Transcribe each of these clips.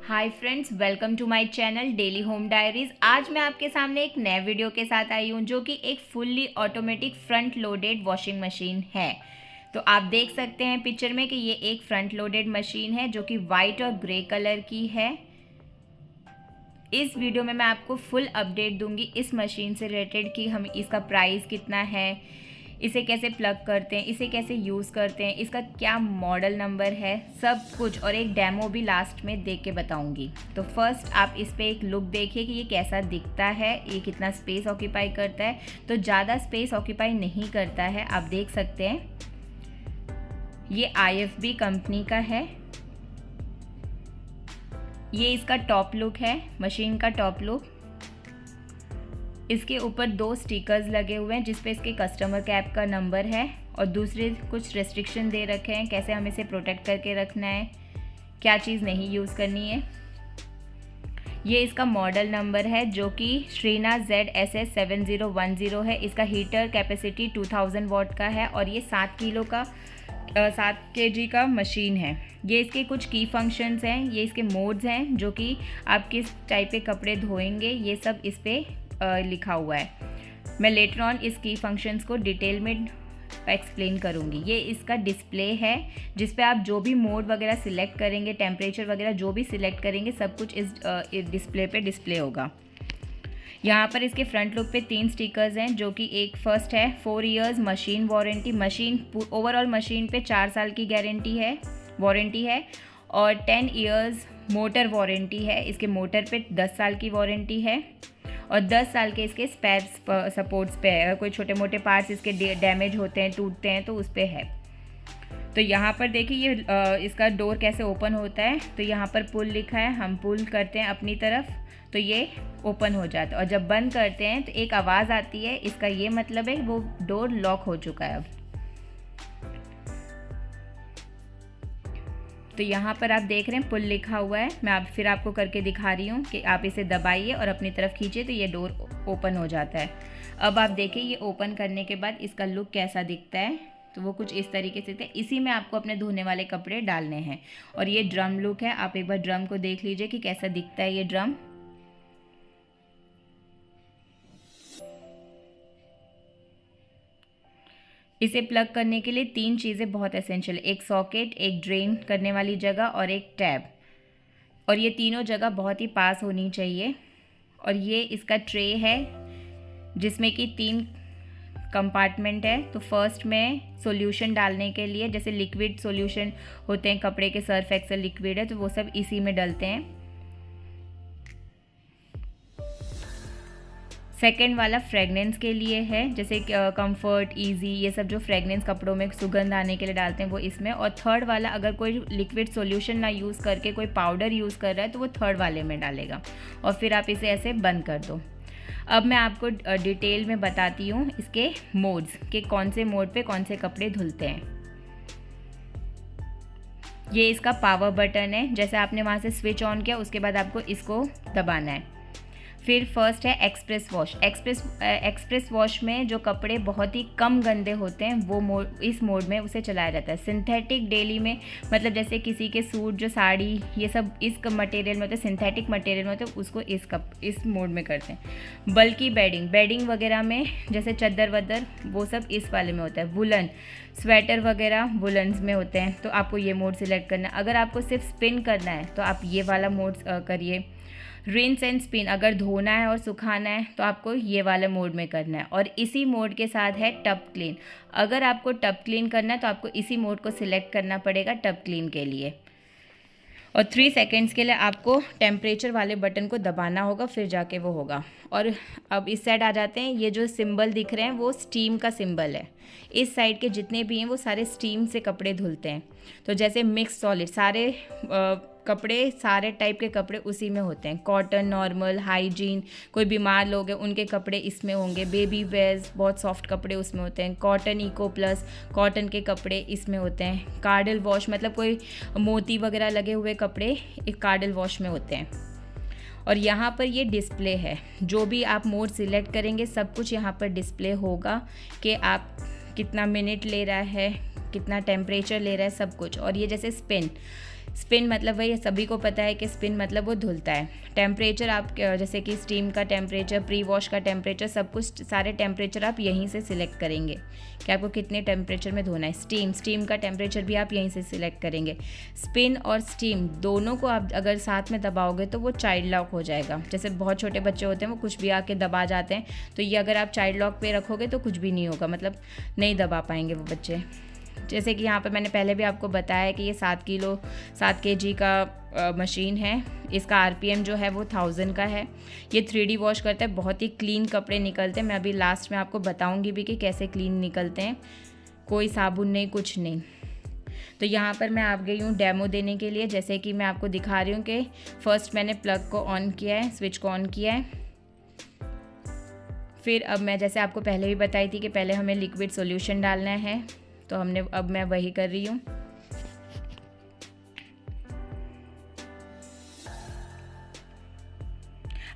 Hi friends, welcome to my channel daily home diaries. आज मैं आपके सामने एक नए वीडियो के साथ आई हूँ जो कि एक fully automatic front loaded washing machine है। तो आप देख सकते हैं पिक्चर में कि ये एक फ्रंट लोडेड मशीन है जो कि वाइट और ग्रे कलर की है। इस वीडियो में मैं आपको फुल अपडेट दूंगी इस मशीन से रिलेटेड कि हम इसका प्राइस कितना है, इसे कैसे प्लग करते हैं, इसे कैसे यूज़ करते हैं, इसका क्या मॉडल नंबर है, सब कुछ, और एक डेमो भी लास्ट में देख के बताऊंगी। तो फर्स्ट आप इस पर एक लुक देखिए कि ये कैसा दिखता है, ये कितना स्पेस ऑक्यूपाई करता है। तो ज़्यादा स्पेस ऑक्यूपाई नहीं करता है, आप देख सकते हैं। ये IFB कंपनी का है। ये इसका टॉप लुक है, मशीन का टॉप लुक। इसके ऊपर 2 स्टिकर्स लगे हुए हैं जिस पे इसके कस्टमर कैप का नंबर है और दूसरे कुछ रेस्ट्रिक्शन दे रखे हैं, कैसे हमें इसे प्रोटेक्ट करके रखना है, क्या चीज़ नहीं यूज़ करनी है। ये इसका मॉडल नंबर है जो कि श्रीना ZSS 7010 है। इसका हीटर कैपेसिटी 2000 वाट का है और ये 7 kg का मशीन है। ये इसके कुछ की फंक्शंस हैं, ये इसके मोड्स हैं जो कि आप किस टाइप के कपड़े धोएंगे, ये सब इस पर लिखा हुआ है। मैं लेटर ऑन इस की फंक्शंस को डिटेल में एक्सप्लेन करूँगी। ये इसका डिस्प्ले है जिस पे आप जो भी मोड वगैरह सिलेक्ट करेंगे, टेम्परेचर वगैरह जो भी सिलेक्ट करेंगे, सब कुछ इस डिस्प्ले पे डिस्प्ले होगा। यहाँ पर इसके फ्रंट लुक पे 3 स्टिकर्स हैं जो कि एक फर्स्ट है 4 years machine warranty. Machine overall machine पे 4 साल की वारंटी है और 10 इयर्स मोटर वारंटी है। इसके मोटर पे 10 साल की वारंटी है और 10 साल के इसके स्पेयर सपोर्ट्स पे है। अगर कोई छोटे मोटे पार्ट्स इसके डैमेज होते हैं, टूटते हैं, तो उस पर है। तो यहाँ पर देखिए ये इसका डोर कैसे ओपन होता है। तो यहाँ पर पुल लिखा है, हम पुल करते हैं अपनी तरफ तो ये ओपन हो जाता है और जब बंद करते हैं तो एक आवाज़ आती है। इसका ये मतलब है वो डोर लॉक हो चुका है अब। तो यहाँ पर आप देख रहे हैं पुल लिखा हुआ है। मैं फिर आपको करके दिखा रही हूँ कि आप इसे दबाइए और अपनी तरफ खींचिए तो ये डोर ओपन हो जाता है। अब आप देखिए ये ओपन करने के बाद इसका लुक कैसा दिखता है। तो वो कुछ इस तरीके से थे। इसी में आपको अपने धोने वाले कपड़े डालने हैं। और ये ड्रम लुक है, आप एक बार ड्रम को देख लीजिए कि कैसा दिखता है ये ड्रम। इसे प्लग करने के लिए 3 चीज़ें बहुत एसेंशियल, एक सॉकेट, एक ड्रेन करने वाली जगह और एक टैब। और ये तीनों जगह बहुत ही पास होनी चाहिए। और ये इसका ट्रे है जिसमें कि 3 कंपार्टमेंट है। तो फर्स्ट में सॉल्यूशन डालने के लिए, जैसे लिक्विड सॉल्यूशन होते हैं, कपड़े के सर्फ एक्सेल लिक्विड है तो वो सब इसी में डलते हैं। सेकेंड वाला फ्रेगनेंस के लिए है, जैसे कंफर्ट, इजी, ये सब जो फ्रेगनेंस कपड़ों में सुगंध आने के लिए डालते हैं वो इसमें। और थर्ड वाला अगर कोई लिक्विड सॉल्यूशन ना यूज़ करके कोई पाउडर यूज़ कर रहा है तो वो थर्ड वाले में डालेगा। और फिर आप इसे ऐसे बंद कर दो। अब मैं आपको डिटेल में बताती हूँ इसके मोड्स कि कौन से मोड पे कौन से कपड़े धुलते हैं। ये इसका पावर बटन है, जैसे आपने वहाँ से स्विच ऑन किया उसके बाद आपको इसको दबाना है। फिर फर्स्ट है एक्सप्रेस वॉश। एक्सप्रेस वॉश में जो कपड़े बहुत ही कम गंदे होते हैं वो इस मोड में उसे चलाया जाता है। सिंथेटिक डेली में, मतलब जैसे किसी के सूट, जो साड़ी, ये सब इस मटेरियल में होते हैं, सिंथेटिक मटेरियल में होते हैं, उसको इस मोड में करते हैं। बल्कि बेडिंग वगैरह में, जैसे चद्दर वद्दर, वो सब इस वाले में होता है। वुलन स्वेटर वगैरह वुलन्स में होते हैं तो आपको ये मोड सिलेक्ट करना है। अगर आपको सिर्फ स्पिन करना है तो आप ये वाला मोड करिए। रिंस एंड स्पिन, अगर धोना है और सुखाना है तो आपको ये वाला मोड में करना है। और इसी मोड के साथ है टब क्लीन। अगर आपको टब क्लीन करना है तो आपको इसी मोड को सिलेक्ट करना पड़ेगा टब क्लीन के लिए। और 3 सेकेंड्स के लिए आपको टेम्परेचर वाले बटन को दबाना होगा, फिर जाके वो होगा। और अब इस साइड आ जाते हैं। ये जो सिंबल दिख रहे हैं वो स्टीम का सिंबल है। इस साइड के जितने भी हैं वो सारे स्टीम से कपड़े धुलते हैं। तो जैसे मिक्स सॉलिड, सारे कपड़े, सारे टाइप के कपड़े उसी में होते हैं। कॉटन, नॉर्मल, हाइजीन, कोई बीमार लोग हैं उनके कपड़े इसमें होंगे। बेबी वेयर्स, बहुत सॉफ्ट कपड़े उसमें होते हैं। कॉटन, इको प्लस कॉटन के कपड़े इसमें होते हैं। कार्डल वॉश, मतलब कोई मोती वगैरह लगे हुए कपड़े एक कार्डल वॉश में होते हैं। और यहाँ पर ये डिस्प्ले है, जो भी आप मोड सिलेक्ट करेंगे सब कुछ यहाँ पर डिस्प्ले होगा कि आप कितना मिनट ले रहा है, कितना टेम्परेचर ले रहा है, सब कुछ। और ये जैसे स्पिन, स्पिन मतलब वही सभी को पता है कि स्पिन मतलब वो धुलता है। टेम्परेचर आप जैसे कि स्टीम का टेम्परेचर, प्री वॉश का टेम्परेचर, सब कुछ सारे टेम्परेचर आप यहीं से सिलेक्ट करेंगे कि आपको कितने टेम्परेचर में धोना है। स्टीम का टेम्परेचर भी आप यहीं से सिलेक्ट करेंगे। स्पिन और स्टीम दोनों को आप अगर साथ में दबाओगे तो वो चाइल्ड लॉक हो जाएगा। जैसे बहुत छोटे बच्चे होते हैं वो कुछ भी आके दबा जाते हैं, तो ये अगर आप चाइल्ड लॉक पे रखोगे तो कुछ भी नहीं होगा, मतलब नहीं दबा पाएंगे वो बच्चे। जैसे कि यहाँ पर मैंने पहले भी आपको बताया कि ये 7 kg का मशीन है। इसका RPM जो है वो 1000 का है। ये 3D वॉश करता है, बहुत ही क्लीन कपड़े निकलते हैं। मैं अभी लास्ट में आपको बताऊँगी भी कि कैसे क्लीन निकलते हैं, कोई साबुन नहीं, कुछ नहीं। तो यहाँ पर मैं आ गई हूँ डेमो देने के लिए। जैसे कि मैं आपको दिखा रही हूँ कि फर्स्ट मैंने प्लग को ऑन किया है, स्विच को ऑन किया है। फिर अब मैं जैसे आपको पहले भी बताई थी कि पहले हमें लिक्विड सॉल्यूशन डालना है, तो अब मैं वही कर रही हूँ।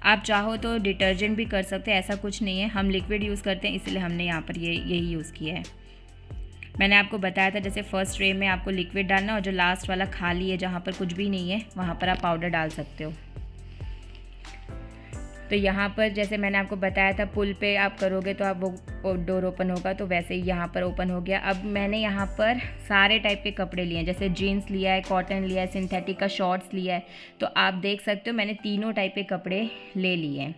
आप चाहो तो डिटर्जेंट भी कर सकते हैं, ऐसा कुछ नहीं है। हम लिक्विड यूज़ करते हैं इसलिए हमने यहाँ पर यही यूज़ किया है। मैंने आपको बताया था जैसे फर्स्ट ट्रे में आपको लिक्विड डालना और जो लास्ट वाला खाली है जहाँ पर कुछ भी नहीं है वहाँ पर आप पाउडर डाल सकते हो। तो यहाँ पर जैसे मैंने आपको बताया था पुल पे आप करोगे तो आप वो डोर ओपन होगा, तो वैसे ही यहाँ पर ओपन हो गया। अब मैंने यहाँ पर सारे टाइप के कपड़े लिए हैं, जैसे जीन्स लिया है, कॉटन लिया है, सिंथेटिक का शॉर्ट्स लिया है। तो आप देख सकते हो मैंने तीनों टाइप के कपड़े ले लिए हैं।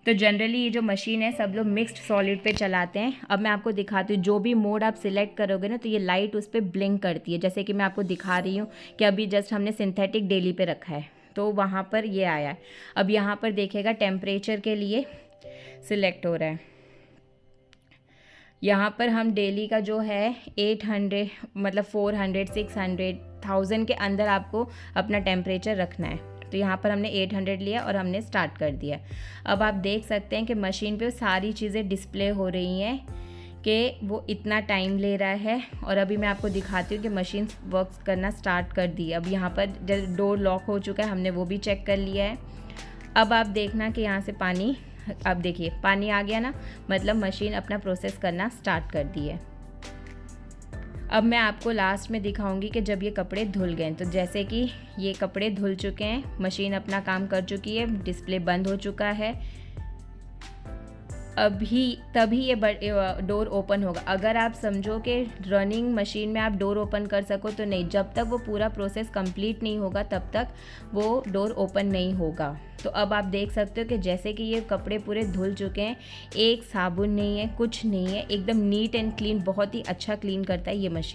तो जनरली ये जो मशीन है सब लोग मिक्स्ड सॉलिड पे चलाते हैं। अब मैं आपको दिखाती हूँ, जो भी मोड आप सिलेक्ट करोगे ना तो ये लाइट उस पर ब्लिंक करती है। जैसे कि मैं आपको दिखा रही हूँ कि अभी जस्ट हमने सिंथेटिक डेली पे रखा है तो वहाँ पर ये आया है। अब यहाँ पर देखिएगा टेम्परेचर के लिए सिलेक्ट हो रहा है। यहाँ पर हम डेली का जो है 800 मतलब 400, 600, 1000 के अंदर आपको अपना टेम्परेचर रखना है। तो यहाँ पर हमने 800 लिया और हमने स्टार्ट कर दिया। अब आप देख सकते हैं कि मशीन पे सारी चीज़ें डिस्प्ले हो रही हैं कि वो इतना टाइम ले रहा है। और अभी मैं आपको दिखाती हूँ कि मशीन वर्क करना स्टार्ट कर दी। अब यहाँ पर जब डोर लॉक हो चुका है हमने वो भी चेक कर लिया है। अब आप देखना कि यहाँ से पानी, अब देखिए पानी आ गया ना, मतलब मशीन अपना प्रोसेस करना स्टार्ट कर दी है। अब मैं आपको लास्ट में दिखाऊंगी कि जब ये कपड़े धुल गए। तो जैसे कि ये कपड़े धुल चुके हैं, मशीन अपना काम कर चुकी है, डिस्प्ले बंद हो चुका है। तभी ये डोर ओपन होगा। अगर आप समझो कि रनिंग मशीन में आप डोर ओपन कर सको तो नहीं, जब तक वो पूरा प्रोसेस कंप्लीट नहीं होगा तब तक वो डोर ओपन नहीं होगा। तो अब आप देख सकते हो कि जैसे कि ये कपड़े पूरे धुल चुके हैं, एक साबुन नहीं है, कुछ नहीं है, एकदम नीट एंड क्लीन, बहुत ही अच्छा क्लीन करता है ये मशीन।